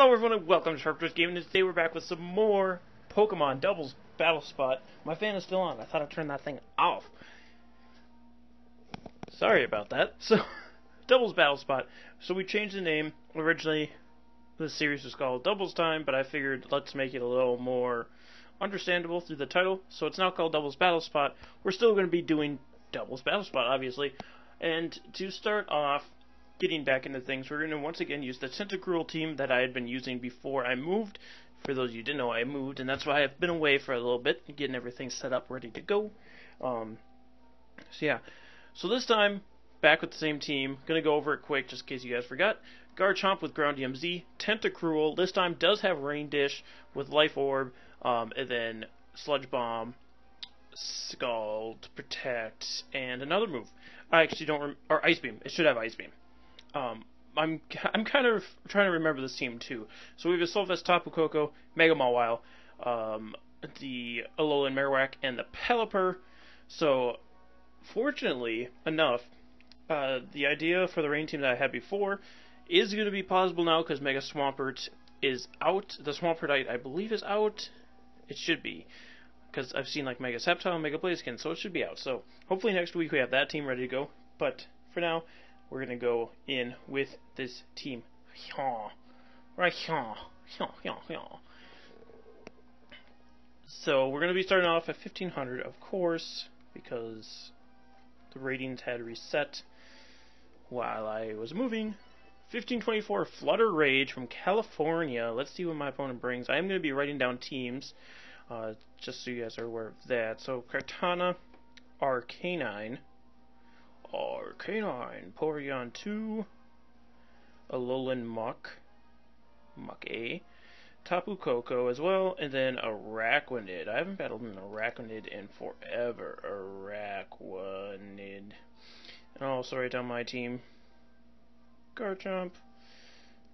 Hello everyone and welcome to Sharptooth Gaming, and today we're back with some more Pokemon Doubles Battlespot. My fan is still on. I thought I'd turn that thing off. Sorry about that. So, Doubles Battlespot. So we changed the name. Originally, this series was called Doubles Time, but I figured let's make it a little more understandable through the title. So it's now called Doubles Battlespot. We're still going to be doing Doubles Battlespot, obviously. And to start off, getting back into things, we're going to once again use the Tentacruel team that I had been using before I moved. For those of you who didn't know, I moved, and that's why I've been away for a little bit, getting everything set up, ready to go. So this time, back with the same team. Going to go over it quick, just in case you guys forgot. Garchomp with Ground DMZ, Tentacruel, this time does have Rain Dish with Life Orb, and then Sludge Bomb, Scald, Protect, and another move. I actually don't or Ice Beam. It should have Ice Beam. I'm kind of trying to remember this team too. So we have a Sylvest, Tapu Koko, Mega Mawile, the Alolan Marowak, and the Pelipper. So fortunately enough, the idea for the rain team that I had before is going to be possible now because Mega Swampert is out. The Swampert I believe is out. It should be, because I've seen like Mega Sceptile and Mega Blaziken, so it should be out. So hopefully next week we have that team ready to go. But for now, we're going to go in with this team. Right here. So we're going to be starting off at 1500, of course, because the ratings had reset while I was moving. 1524 Flutter Rage from California. Let's see what my opponent brings. I am going to be writing down teams, just so you guys are aware of that. So Kartana, Arcanine, Porygon 2, Alolan Muck A, Tapu Koko as well, and then Araquanid. I haven't battled an Araquanid in forever. Araquanid. And I'll also write down my team. Garchomp,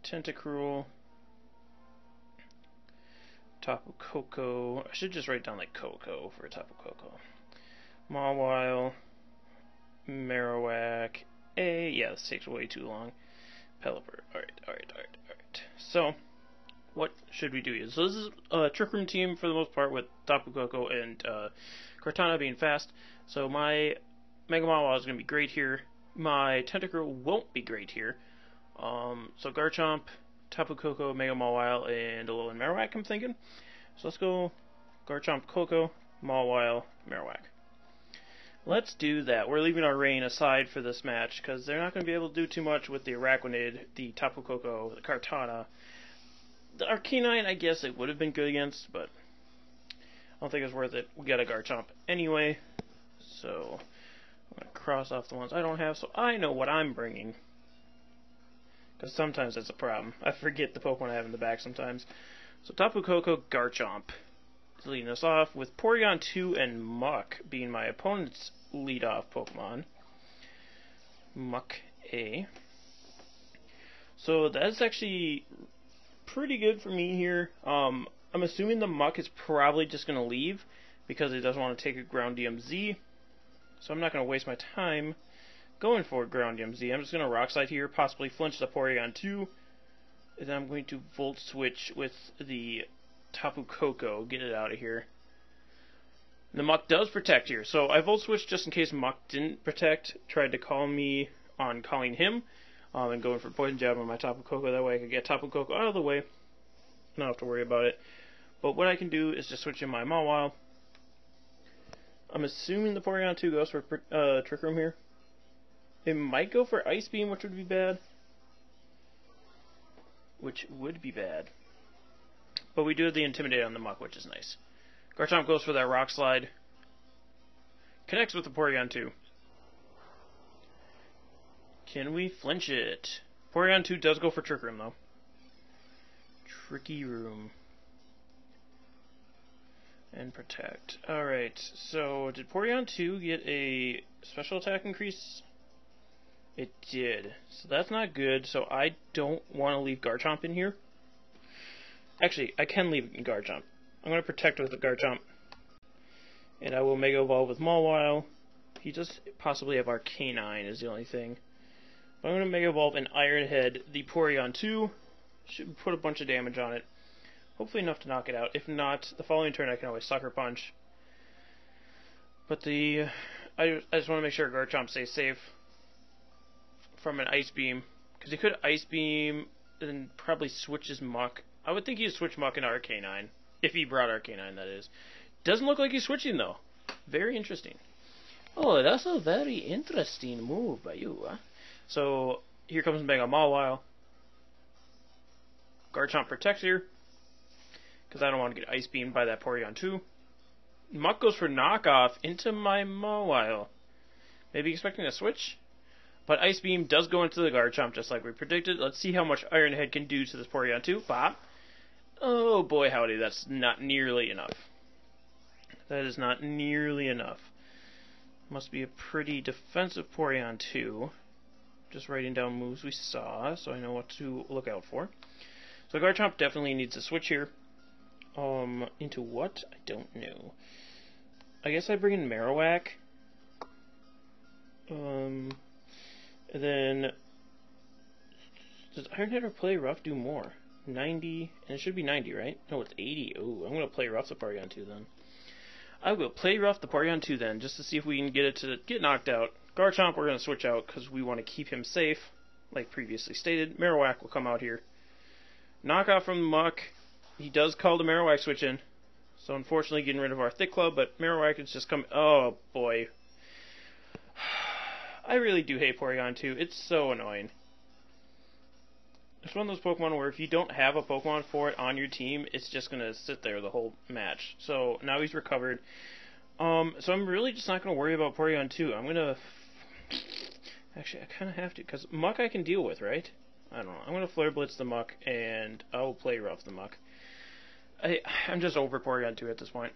Tentacruel, Tapu Koko. I should just write down like Koko for Tapu Koko. Mawile, Marowak, yeah, this takes way too long. Pelipper. Alright. So, what should we do here? So this is a Trick Room team for the most part, with Tapu Koko and Kartana being fast. So my Mega Mawile is going to be great here. My Tentacruel won't be great here. So Garchomp, Tapu Koko, Mega Mawile, and Alolan Marowak, I'm thinking. So let's go Garchomp, Koko, Mawile, Marowak. Let's do that. We're leaving our rain aside for this match, because they're not going to be able to do too much with the Araquanid, the Tapu Koko, the Kartana. The Arcanine, I guess it would have been good against, but I don't think it's worth it. We got a Garchomp anyway, so I'm going to cross off the ones I don't have, so I know what I'm bringing. Because sometimes that's a problem. I forget the Pokemon I have in the back sometimes. So Tapu Koko, Garchomp. Leading us off with Porygon 2 and Muck being my opponent's lead-off Pokemon. Muck A. So that's actually pretty good for me here. I'm assuming the Muck is probably just going to leave because it doesn't want to take a Ground DMZ. So I'm not going to waste my time going for Ground DMZ. I'm just going to Rock Slide here, possibly flinch the Porygon 2. And then I'm going to Volt Switch with the Tapu Koko, get it out of here. The Muck does protect here, so I Volt Switched just in case Muck didn't protect, tried to call me on calling him, and going for Poison Jab on my Tapu Koko, that way I could get Tapu Koko out of the way, not have to worry about it. But what I can do is just switch in my Mawile. I'm assuming the Porygon 2 goes for Trick Room here. It might go for Ice Beam, which would be bad. But we do have the Intimidate on the Muck, which is nice. Garchomp goes for that Rock Slide. Connects with the Porygon 2. Can we flinch it? Porygon 2 does go for Trick Room, though. Tricky Room. And Protect. Alright, so did Porygon 2 get a special attack increase? It did. So that's not good, so I don't want to leave Garchomp in here. Actually, I can leave Garchomp. I'm going to Protect with the Garchomp. And I will Mega Evolve with Mawile. He does possibly have Arcanine is the only thing. But I'm going to Mega Evolve and Iron Head the Porygon 2. should put a bunch of damage on it. Hopefully enough to knock it out. If not, the following turn I can always Sucker Punch. But I just want to make sure Garchomp stays safe from an Ice Beam. Because he could Ice Beam and probably switch his Muck. I would think he'd switch Muck into Arcanine. If he brought Arcanine, that is. Doesn't look like he's switching, though. Very interesting. Oh, that's a very interesting move by you, huh? So, here comes Mega Mawile. Garchomp protects here. Because I don't want to get Ice Beamed by that Porygon 2. Muck goes for knockoff into my Mawile. Maybe expecting a switch? But Ice Beam does go into the Garchomp just like we predicted. Let's see how much Iron Head can do to this Porygon 2. Bop. Oh boy howdy, that's not nearly enough. That is not nearly enough. Must be a pretty defensive Porygon 2. Just writing down moves we saw so I know what to look out for. So Garchomp definitely needs a switch here. Into what? I don't know. I guess I bring in Marowak. And then does Iron Head or Play Rough do more? 90, and it should be 90, right? No, it's 80. Oh, I'm gonna Play Rough the Porygon 2 then. I will Play Rough the Porygon 2 then, just to see if we can get it to get knocked out. Garchomp we're gonna switch out because we want to keep him safe, like previously stated. Marowak will come out here. Knockoff from the Muck. He does call the Marowak switch in. So unfortunately getting rid of our Thick Club, but Marowak is just coming. Oh boy. I really do hate Porygon 2. It's so annoying. It's one of those Pokemon where if you don't have a Pokemon for it on your team, it's just going to sit there the whole match. So now he's recovered. So I'm really just not going to worry about Porygon 2. I'm going to... Actually, I kind of have to, because Muck I can deal with, right? I don't know. I'm going to Flare Blitz the Muck, and I'll Play Rough the Muck. I'm just over Porygon 2 at this point.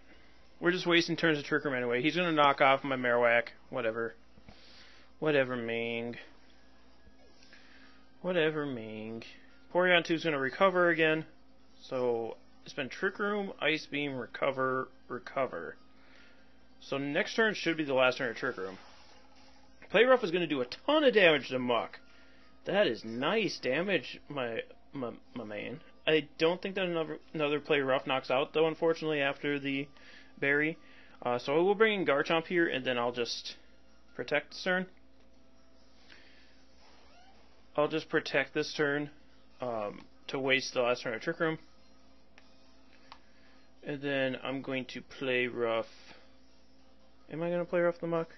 We're just wasting turns of Trick Room anyway. He's going to knock off my Marowak. Whatever. Whatever, Ming. Whatever, Ming. Porygon 2 is going to recover again. So, it's been Trick Room, Ice Beam, Recover, Recover. So, next turn should be the last turn of Trick Room. Play Rough is going to do a ton of damage to Muck. That is nice damage, my man. I don't think that another Play Rough knocks out, though, unfortunately, after the Berry. So I will bring in Garchomp here, and then I'll just protect this turn. I'll just protect this turn to waste the last turn of Trick Room. And then I'm going to Play Rough. Am I going to Play Rough the Muck?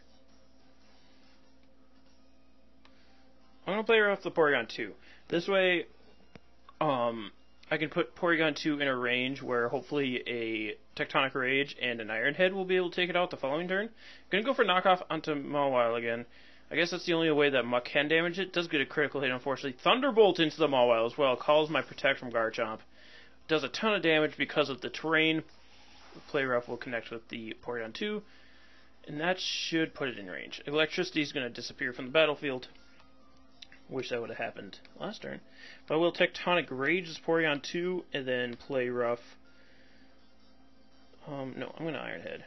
I'm going to Play Rough the Porygon 2. This way, I can put Porygon 2 in a range where hopefully a Tectonic Rage and an Iron Head will be able to take it out the following turn. Going to go for knockoff onto Mawile again. I guess that's the only way that Muck can damage it. Does get a critical hit, unfortunately. Thunderbolt into the Mawile as well. Calls my Protect from Garchomp. Does a ton of damage because of the terrain. Play Rough will connect with the Porygon 2. And that should put it in range. Electricity is going to disappear from the battlefield. Wish that would have happened last turn. But I will Tectonic Rage this Porygon 2 and then Play Rough. No, I'm going to Iron Head.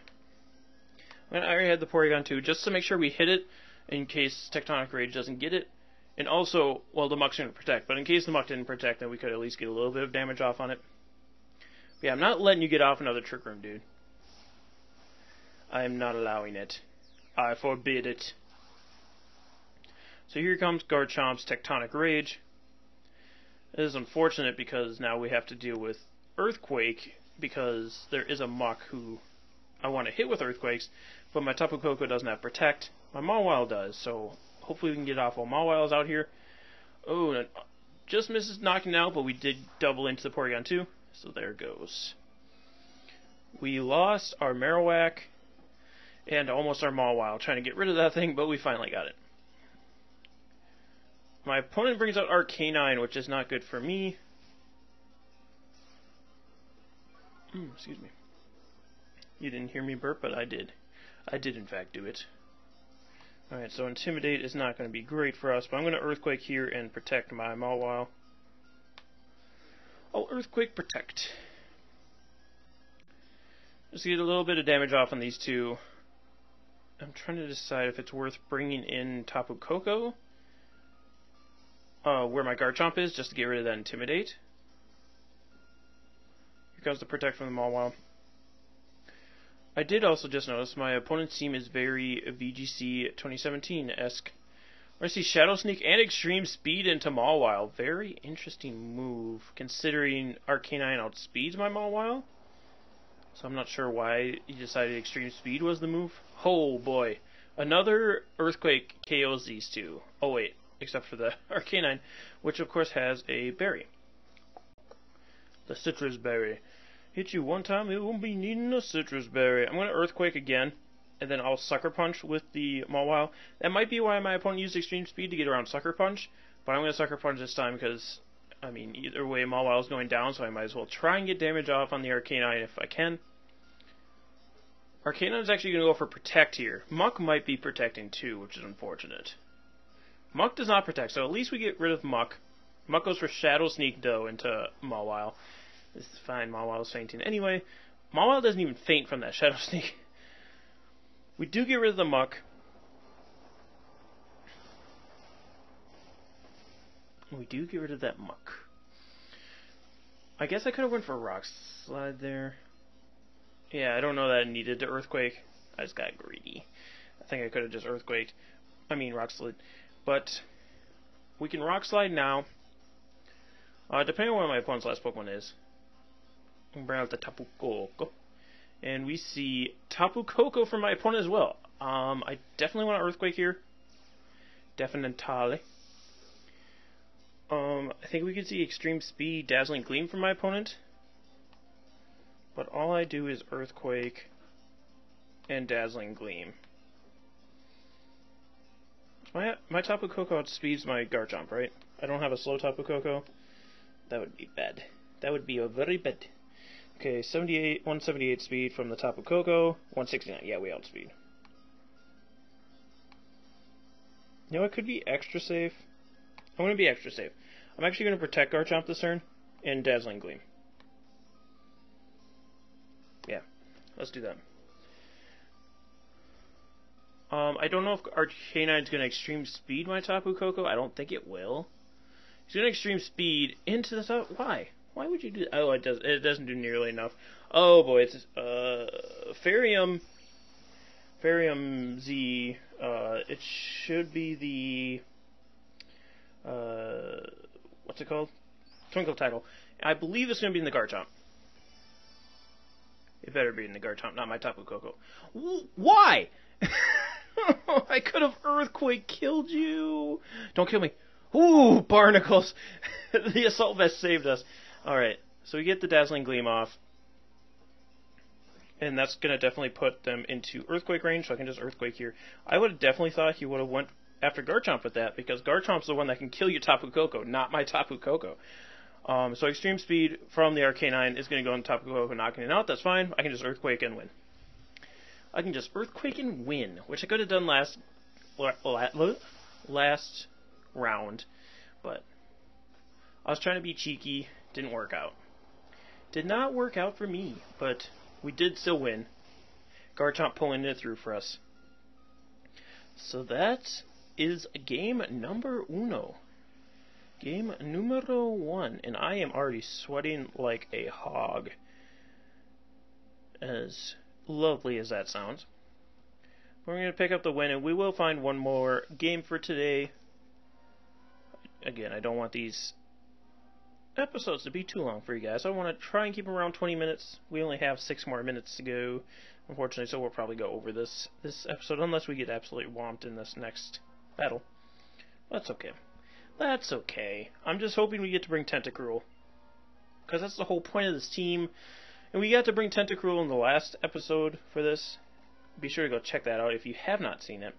I'm going to Iron Head the Porygon 2 just to make sure we hit it in case Tectonic Rage doesn't get it. And also, well, the Muck's going to protect, but in case the Muck didn't protect, then we could at least get a little bit of damage off on it. But yeah, I'm not letting you get off another Trick Room, dude. I am not allowing it. I forbid it. So here comes Garchomp's Tectonic Rage. It is unfortunate because now we have to deal with Earthquake because there is a Muck who I want to hit with Earthquakes, but my Tapu Koko doesn't have Protect. My Mawile does, so hopefully we can get off while Mawile's out here. Oh, and just misses knocking out, but we did double into the Porygon 2, so there goes. We lost our Marowak and almost our Mawile, trying to get rid of that thing, but we finally got it. My opponent brings out Arcanine, which is not good for me. Excuse me. You didn't hear me burp, but I did. I did, in fact, do it. Alright, so Intimidate is not going to be great for us, but I'm going to Earthquake here and protect my Mawile. Oh, Earthquake Protect. Just get a little bit of damage off on these two. I'm trying to decide if it's worth bringing in Tapu Koko. Where my Garchomp is, just to get rid of that Intimidate. Here comes the Protect from the Mawile. I did also just notice my opponent's team is very VGC 2017-esque. I see Shadow Sneak and Extreme Speed into Mawile. Very interesting move, considering Arcanine outspeeds my Mawile. So I'm not sure why he decided Extreme Speed was the move. Oh boy. Another Earthquake KOs these two. Oh wait, except for the Arcanine, which of course has a berry. The Citrus Berry. Hit you one time, it won't be needing a Citrus Berry. I'm going to Earthquake again, and then I'll Sucker Punch with the Mawile. That might be why my opponent used Extreme Speed to get around Sucker Punch, but I'm going to Sucker Punch this time because, I mean, either way Mawile's going down, so I might as well try and get damage off on the Arcanine if I can. Arcanine's actually going to go for Protect here. Muck might be protecting too, which is unfortunate. Muck does not protect, so at least we get rid of Muck. Muck goes for Shadow Sneak, though, into Mawile. This is fine, Mawile's fainting. Anyway, Mawile doesn't even faint from that Shadow Sneak. We do get rid of the Muck. We do get rid of that Muck. I guess I could have went for Rock Slide there. Yeah, I don't know that I needed to Earthquake. I just got greedy. I think I could have just Earthquaked. I mean, Rock Slide. But we can Rock Slide now. Depending on what my opponent's last Pokemon is. We'll bring out the Tapu Koko. And we see Tapu Koko from my opponent as well. I definitely want to Earthquake here. Definitely. I think we could see Extreme Speed, Dazzling Gleam from my opponent. But all I do is Earthquake and Dazzling Gleam. My Tapu Koko outspeeds my Garchomp, right? I don't have a slow Tapu Koko. That would be bad. That would be a very bad. Okay, 178 speed from the Tapu Koko. 169. Yeah, we outspeed. You know, it could be extra safe. I'm going to be extra safe. I'm actually going to Protect Garchomp this turn and Dazzling Gleam. Yeah, let's do that. I don't know if Arcanine's going to Extreme Speed my Tapu Koko. I don't think it will. He's going to Extreme Speed into the top. Why? Why would you do that? Oh, it doesn't do nearly enough. Oh boy, it's Farium Z. It should be the what's it called? Twinkle Title. I believe it's going to be in the Garchomp. It better be in the Garchomp, not my Tapu Koko. Why? I could have Earthquake killed you. Don't kill me. Ooh, Barnacles. The Assault Vest saved us. Alright, so we get the Dazzling Gleam off. And that's going to definitely put them into Earthquake range, so I can just Earthquake here. I would have definitely thought he would have went after Garchomp with that, because Garchomp's the one that can kill your Tapu Koko, not my Tapu Koko. So Extreme Speed from the Arcanine is going to go into Tapu Koko, knocking it out. That's fine. I can just Earthquake and win. I can just Earthquake and win, which I could have done last round, but I was trying to be cheeky. Didn't work out. Did not work out for me, but we did still win. Garchomp pulling it through for us. So that is game number uno. Game numero 1, and I am already sweating like a hog. As lovely as that sounds. We're going to pick up the win, and we will find one more game for today. Again, I don't want these episodes to be too long for you guys. I want to try and keep them around 20 minutes. We only have 6 more minutes to go, unfortunately, so we'll probably go over this episode, unless we get absolutely whomped in this next battle. That's okay. That's okay. I'm just hoping we get to bring Tentacruel, because that's the whole point of this team. And we got to bring Tentacruel in the last episode for this. Be sure to go check that out if you have not seen it.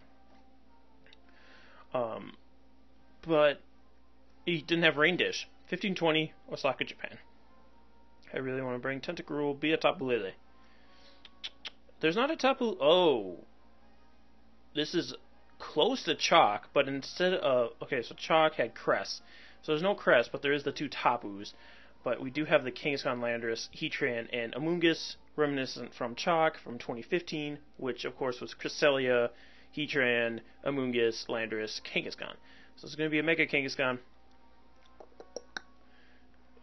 But he didn't have Rain Dish. 1520 Osaka, Japan. I really want to bring Tentacruel, be a Tapu Lele. There's not a Tapu... Oh. This is close to Chalk, but instead of... Okay, so Chalk had Crest. So there's no Crest, but there is the 2 Tapus. But we do have the Kangaskhan, Landorus, Heatran, and Amoonguss, reminiscent from Chalk from 2015, which of course was Cresselia, Heatran, Amoonguss, Landorus, Kangaskhan. So it's going to be a Mega Kangaskhan.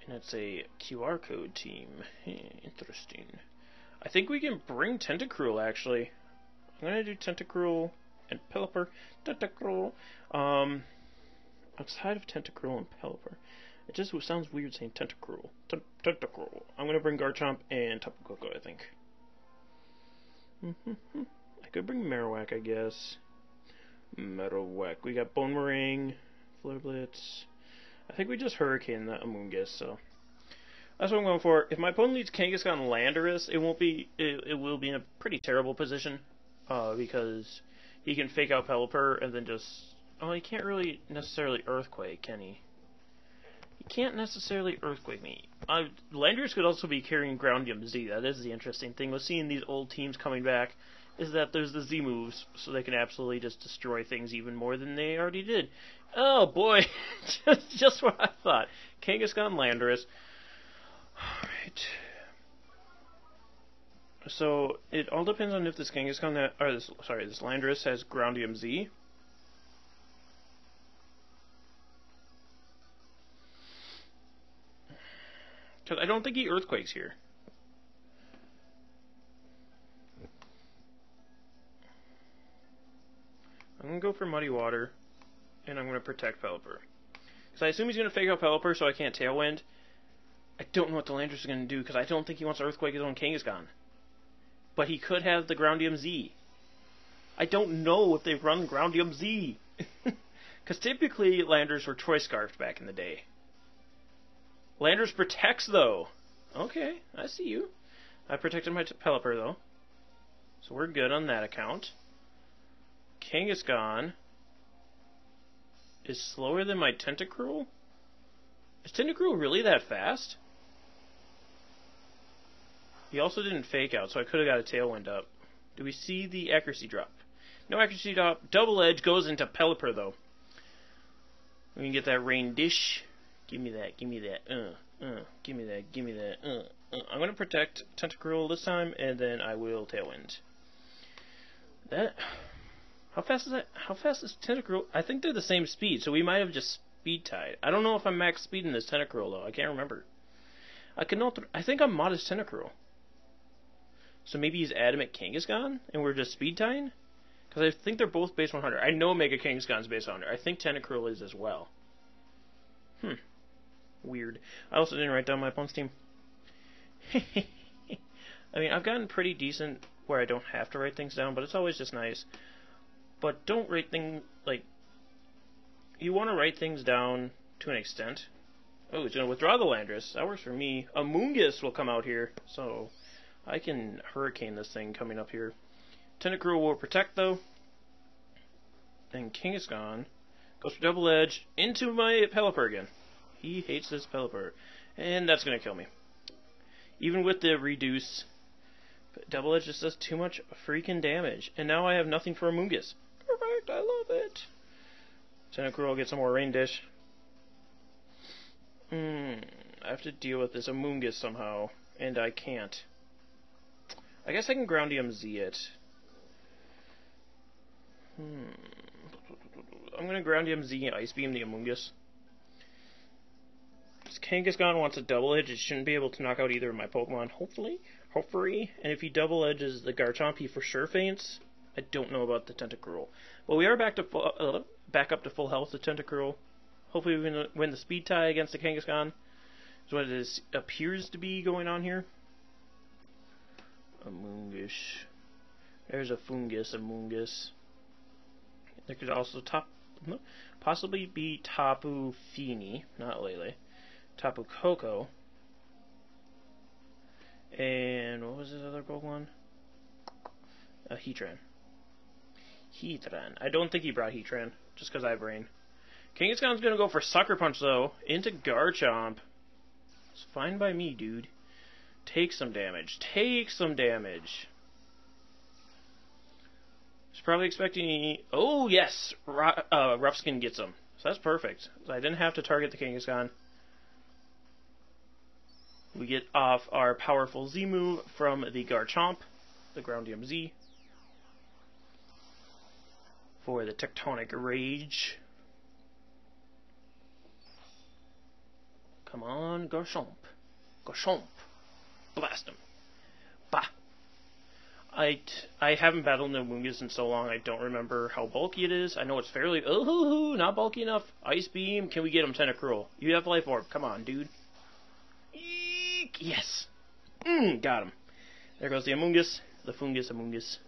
And it's a QR code team. Interesting. I think we can bring Tentacruel, actually. I'm going to do Tentacruel and Pelipper. Tentacruel. Outside of Tentacruel and Pelipper. It just sounds weird saying Tentacruel. Tentacruel. I'm going to bring Garchomp and Tapu Koko, I think. I could bring Marowak, I guess. Marowak. We got Bone Meringue, Flare Blitz. I think we just Hurricane that Amoonguss, so that's what I'm going for. If my opponent leads Kangaskhan and Landorus, it will be in a pretty terrible position, because he can fake out Pelipper and then just... Oh, he can't really necessarily Earthquake, can he? He can't necessarily Earthquake me. Landorus could also be carrying Groundium Z. That is the interesting thing with seeing these old teams coming back, is that there's the Z moves, so they can absolutely just destroy things even more than they already did. Oh boy, just what I thought. Kangaskhan, Landorus. Alright. So, it all depends on if this Kangaskhan, this Landorus has Groundium Z. Because I don't think he Earthquakes here. I'm going to go for Muddy Water, and I'm going to protect Pelipper. Because I assume he's going to fake out Pelipper so I can't Tailwind. I don't know what the Landorus is going to do, because I don't think he wants to Earthquake his own Kangaskhan. But he could have the Groundium Z. I don't know if they've run Groundium Z. Because typically, Landorus were Choice Scarfed back in the day. Landorus protects, though. Okay, I see you. I protected my Pelipper, though. So we're good on that account. Kangaskhan is slower than my Tentacruel? Is Tentacruel really that fast? He also didn't fake out, so I could have got a Tailwind up. Do we see the accuracy drop? No accuracy drop. Double Edge goes into Pelipper, though. We can get that Rain Dish. Give me that, give me that, give me that, give me that, I'm going to protect Tentacruel this time, and then I will Tailwind. That... How fast is that? How fast is Tentacruel? I think they're the same speed, so we might have just speed tied. I don't know if I'm max speed in this Tentacruel, though. I can't remember. I think I'm modest Tentacruel. So maybe he's Adamant Kangaskhan, and we're just speed tying? Because I think they're both base 100. I know Mega Kangaskhan's base 100. I think Tentacruel is as well. Weird. I also didn't write down my opponent's team. I mean, I've gotten pretty decent where I don't have to write things down, but it's always just nice. But don't write things, like, you want to write things down to an extent. Oh, he's going to withdraw the Landorus. That works for me. Amoonguss will come out here, so I can Hurricane this thing coming up here. Tentacruel will protect, though. And Kangaskhan goes for Double Edge into my Pelipper again. He hates this Pelipper. And that's going to kill me. Even with the reduce, Double Edge just does too much freaking damage. And now I have nothing for Amoonguss. Perfect, I love it. Tentacruel will get some more Rain Dish. I have to deal with this Amoonguss somehow. And I can't. I guess I can Groundium Z it. I'm going to Groundium Z and Ice Beam the Amoonguss. If Kangaskhan wants a Double Edge, it shouldn't be able to knock out either of my Pokemon, hopefully. And if he Double Edges the Garchomp, he for sure faints. I don't know about the Tentacruel. But we are back up to full health with Tentacruel. Hopefully we can win the speed tie against the Kangaskhan. Is what it appears to be going on here. Amoonguss. There's a Fungus Amoonguss. There could also possibly be Tapu Fini, not Lele. Tapu Koko. And what was his other Pokemon? Heatran. I don't think he brought Heatran, just because I have Rain. Kangaskhan's going to go for Sucker Punch, though, into Garchomp. It's fine by me, dude. Take some damage. Take some damage. He's probably expecting... Oh, yes! Rough Skin gets him. So that's perfect. So I didn't have to target the Kangaskhan. We get off our powerful Z move from the Garchomp, the Groundium Z, for the Tectonic Rage. Come on, Garchomp. Garchomp. Blast him. Bah. I haven't battled an Amoonguss in so long, I don't remember how bulky it is. I know it's fairly... Oh, not bulky enough. Ice Beam. Can we get him, Tentacruel? You have Life Orb. Come on, dude. Eek. Yes. Got him. There goes the Amoonguss. The Fungus Amoonguss.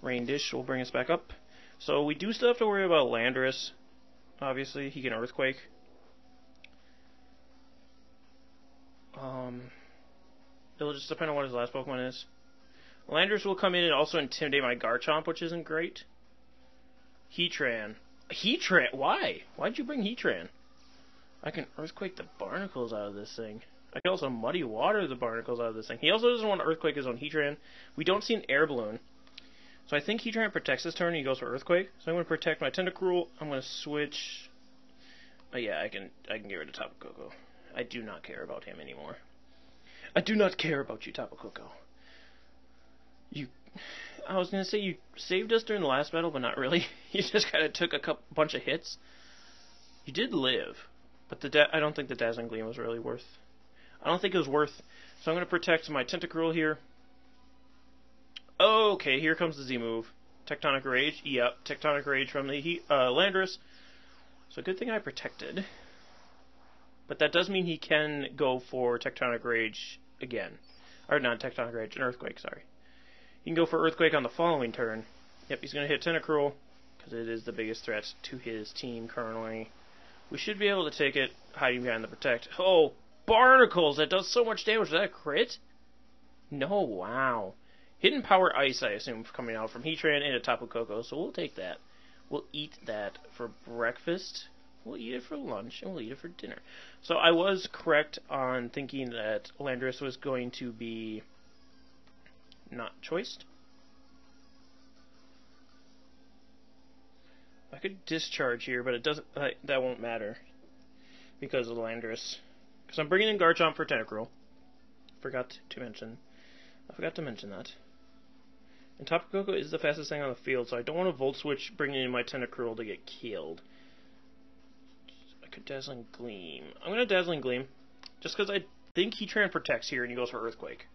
Rain Dish will bring us back up. So we do still have to worry about Landorus. Obviously, he can Earthquake. It'll just depend on what his last Pokemon is. Landorus will come in and also intimidate my Garchomp, which isn't great. Heatran. Heatran? Why? Why'd you bring Heatran? I can Earthquake the Barnacles out of this thing. I can also Muddy Water the Barnacles out of this thing. He also doesn't want to Earthquake his own Heatran. We don't see an Air Balloon. So I think Heatran protects his turn and he goes for Earthquake. So I'm going to protect my Tentacruel. I'm going to switch... Oh yeah, I can get rid of Tapu Koko. I do not care about him anymore. I do not care about you, Tapu Koko. I was going to say you saved us during the last battle, but not really. You just kind of took a bunch of hits. You did live, but I don't think the Dazzling Gleam was really worth. I don't think it was worth. So I'm going to protect my Tentacruel here. Okay, here comes the Z move. Tectonic Rage. Yep, Tectonic Rage from the Landorus. So good thing I protected. But that does mean he can go for Tectonic Rage again. Or not Tectonic Rage, an Earthquake, sorry. He can go for Earthquake on the following turn. Yep, he's going to hit Tentacruel, because it is the biggest threat to his team currently. We should be able to take it, hiding behind the Protect. Oh, Barnacles! That does so much damage. Is that a crit? No, wow. Hidden Power Ice, I assume, coming out from Heatran into Tapu Koko, so we'll take that. We'll eat that for breakfast. We'll eat it for lunch, and we'll eat it for dinner. So I was correct on thinking that Landorus was going to be not choiced. I could discharge here, but it doesn't. That won't matter because of Landorus. Because I'm bringing in Garchomp for Tentacruel. I forgot to mention that. And Tapu Koko is the fastest thing on the field, so I don't want to Volt Switch bringing in my Tentacruel to get killed. I could Dazzling Gleam. I'm going to Dazzling Gleam, just because I think Heatran protects here and he goes for Earthquake.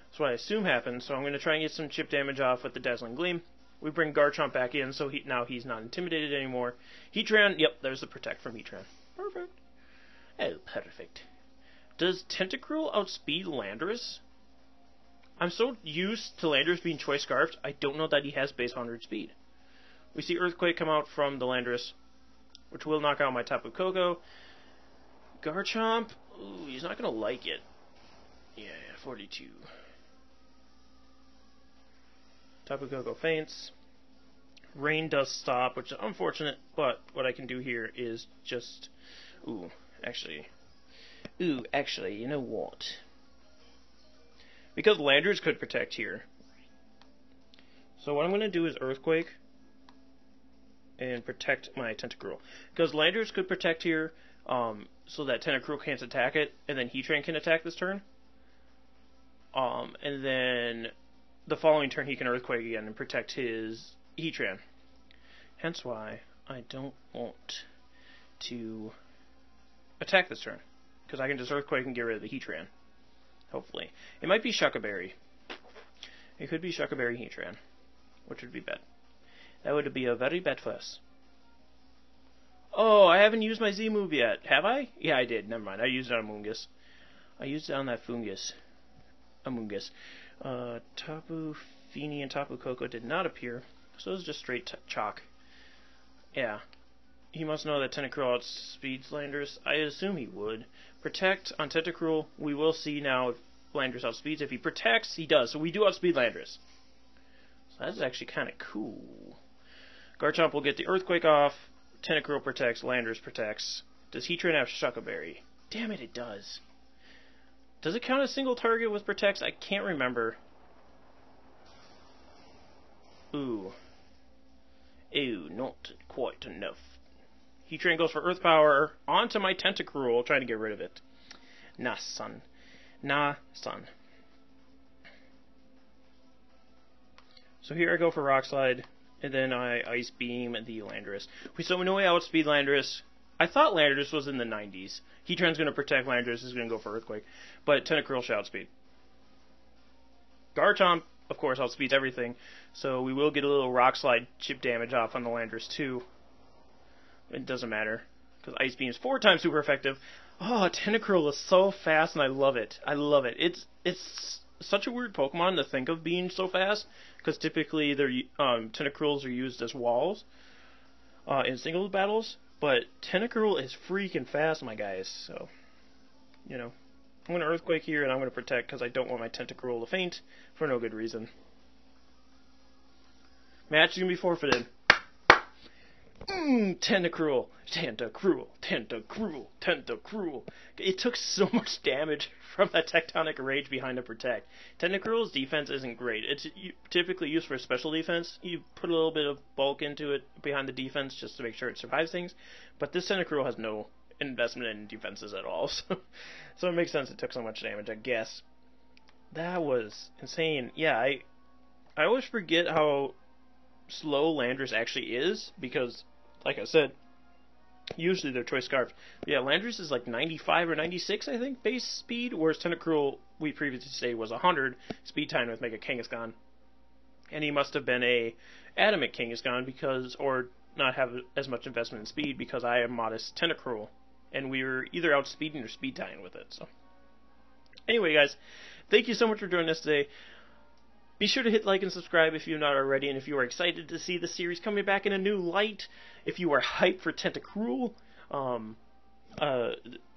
That's what I assume happens, so I'm going to try and get some chip damage off with the Dazzling Gleam. We bring Garchomp back in, so now he's not intimidated anymore. Heatran, yep, there's the Protect from Heatran. Perfect. Oh, perfect. Does Tentacruel outspeed Landorus? I'm so used to Landorus being Choice Scarfed, I don't know that he has base 100 speed. We see Earthquake come out from the Landorus, which will knock out my Tapu Koko. Garchomp, ooh, he's not going to like it. Yeah, 42. Tapu Koko faints. Rain does stop, which is unfortunate, but what I can do here is just... Ooh, actually, you know what? Because Landorus could protect here. So what I'm going to do is Earthquake and protect my Tentacruel. Because Landorus could protect here so that Tentacruel can't attack it, and then Heatran can attack this turn. And then the following turn he can Earthquake again and protect his Heatran. Hence why I don't want to attack this turn. Because I can just Earthquake and get rid of the Heatran. Hopefully. It might be Shuckleberry. It could be Shuckleberry Heatran. Which would be bad. That would be a very bad for us. Oh, I haven't used my Z move yet. Have I? Yeah, I did. Never mind. I used it on Amoonguss. I used it on that Fungus. Amoonguss. Tapu Fini and Tapu Koko did not appear. So it was just straight chalk. Yeah. He must know that Tentacruel outspeeds Landorus. I assume he would. Protect on Tentacruel. We will see now if Landorus outspeeds. If he protects, he does. So we do outspeed Landorus. So that's actually kind of cool. Garchomp will get the Earthquake off. Tentacruel protects. Landorus protects. Does Heatran have Shuckleberry? Damn it, it does. Does it count as single target with protects? I can't remember. Ooh. Ew, not quite enough. Heatran goes for Earth Power onto my Tentacruel, trying to get rid of it. Nah, son. Nah, son. So here I go for Rock Slide. And then I Ice Beam the Landorus. So we know we outspeed Landorus. I thought Landorus was in the 90s. Heatran's going to protect Landorus, is going to go for Earthquake. But Tentacruel should outspeed. Garchomp, of course, outspeeds everything. So we will get a little Rock Slide chip damage off on the Landorus too. It doesn't matter, because Ice Beam is 4 times super effective. Oh, Tentacruel is so fast, and I love it. I love it. It's such a weird Pokemon to think of being so fast, because typically Tentacruels are used as walls in singles battles, but Tentacruel is freaking fast, my guys. So, you know, I'm going to Earthquake here, and I'm going to Protect, because I don't want my Tentacruel to faint for no good reason. Match is going to be forfeited. Tentacruel, Tentacruel, Tentacruel, Tentacruel. It took so much damage from that Tectonic Rage behind a Protect. Tentacruel's defense isn't great. It's typically used for special defense. You put a little bit of bulk into it behind the defense just to make sure it survives things. But this Tentacruel has no investment in defenses at all. So it makes sense it took so much damage, I guess. That was insane. Yeah, I always forget how slow Landorus actually is, because, like I said, usually they're Choice Scarfs. But yeah, Landorus is like 95 or 96, I think, base speed, whereas Tentacruel, we previously stated, was 100 speed time with Mega Kangaskhan. And he must have been a Adamant Kangaskhan, because, or not have as much investment in speed, because I am modest Tentacruel, and we were either outspeeding or speed tying with it. So anyway, guys, thank you so much for joining us today. Be sure to hit like and subscribe if you're not already, and if you are excited to see the series coming back in a new light, if you are hyped for Tentacruel,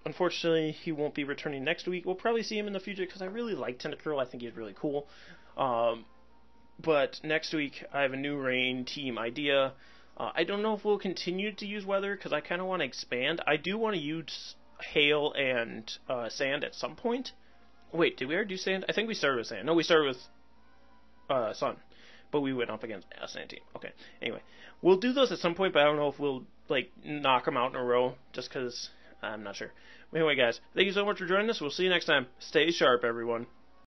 unfortunately he won't be returning next week. We'll probably see him in the future, because I really like Tentacruel. I think he's really cool. But next week I have a new rain team idea. I don't know if we'll continue to use weather, because I kind of want to expand. I do want to use hail and sand at some point. Wait, did we already do sand? I think we started with sand. No, we started with sun, but we went up against a sand team. Okay, anyway, we'll do those at some point, but I don't know if we'll like knock them out in a row, just because I'm not sure. Anyway, guys, thank you so much for joining us. We'll see you next time. Stay sharp, everyone.